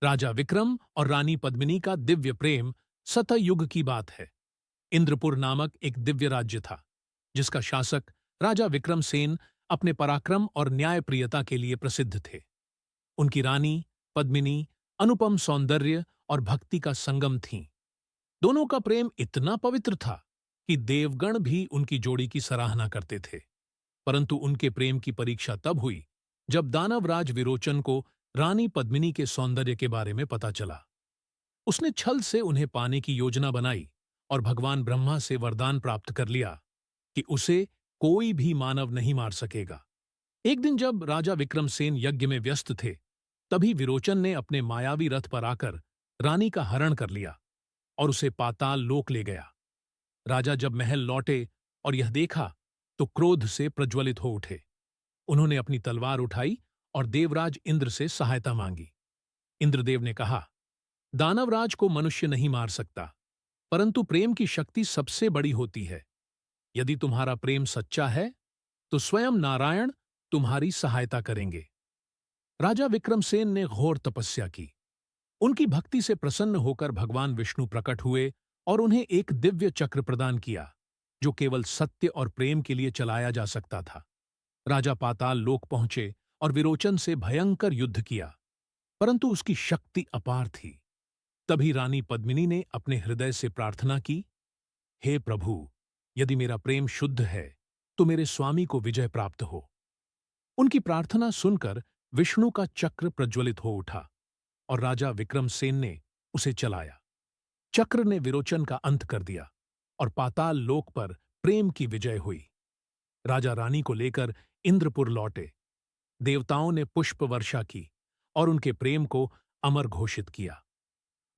राजा विक्रम और रानी पद्मिनी का दिव्य प्रेम सतयुग की बात है। इंद्रपुर नामक एक दिव्य राज्य था, जिसका शासक राजा विक्रम सेन अपने पराक्रम और न्यायप्रियता के लिए प्रसिद्ध थे। उनकी रानी पद्मिनी अनुपम सौंदर्य और भक्ति का संगम थीं। दोनों का प्रेम इतना पवित्र था कि देवगण भी उनकी जोड़ी की सराहना करते थे। परंतु उनके प्रेम की परीक्षा तब हुई जब दानवराज विरोचन को रानी पद्मिनी के सौंदर्य के बारे में पता चला। उसने छल से उन्हें पाने की योजना बनाई और भगवान ब्रह्मा से वरदान प्राप्त कर लिया कि उसे कोई भी मानव नहीं मार सकेगा। एक दिन जब राजा विक्रमसेन यज्ञ में व्यस्त थे, तभी विरोचन ने अपने मायावी रथ पर आकर रानी का हरण कर लिया और उसे पाताल लोक ले गया। राजा जब महल लौटे और यह देखा तो क्रोध से प्रज्वलित हो उठे। उन्होंने अपनी तलवार उठाई और देवराज इंद्र से सहायता मांगी। इंद्रदेव ने कहा, दानवराज को मनुष्य नहीं मार सकता, परंतु प्रेम की शक्ति सबसे बड़ी होती है। यदि तुम्हारा प्रेम सच्चा है तो स्वयं नारायण तुम्हारी सहायता करेंगे। राजा विक्रमसेन ने घोर तपस्या की। उनकी भक्ति से प्रसन्न होकर भगवान विष्णु प्रकट हुए और उन्हें एक दिव्य चक्र प्रदान किया, जो केवल सत्य और प्रेम के लिए चलाया जा सकता था। राजा पाताल लोक पहुंचे और विरोचन से भयंकर युद्ध किया, परंतु उसकी शक्ति अपार थी। तभी रानी पद्मिनी ने अपने हृदय से प्रार्थना की, हे प्रभु, यदि मेरा प्रेम शुद्ध है तो मेरे स्वामी को विजय प्राप्त हो। उनकी प्रार्थना सुनकर विष्णु का चक्र प्रज्वलित हो उठा और राजा विक्रमसेन ने उसे चलाया। चक्र ने विरोचन का अंत कर दिया और पाताल लोक पर प्रेम की विजय हुई। राजा रानी को लेकर इंद्रपुर लौटे। देवताओं ने पुष्प वर्षा की और उनके प्रेम को अमर घोषित किया।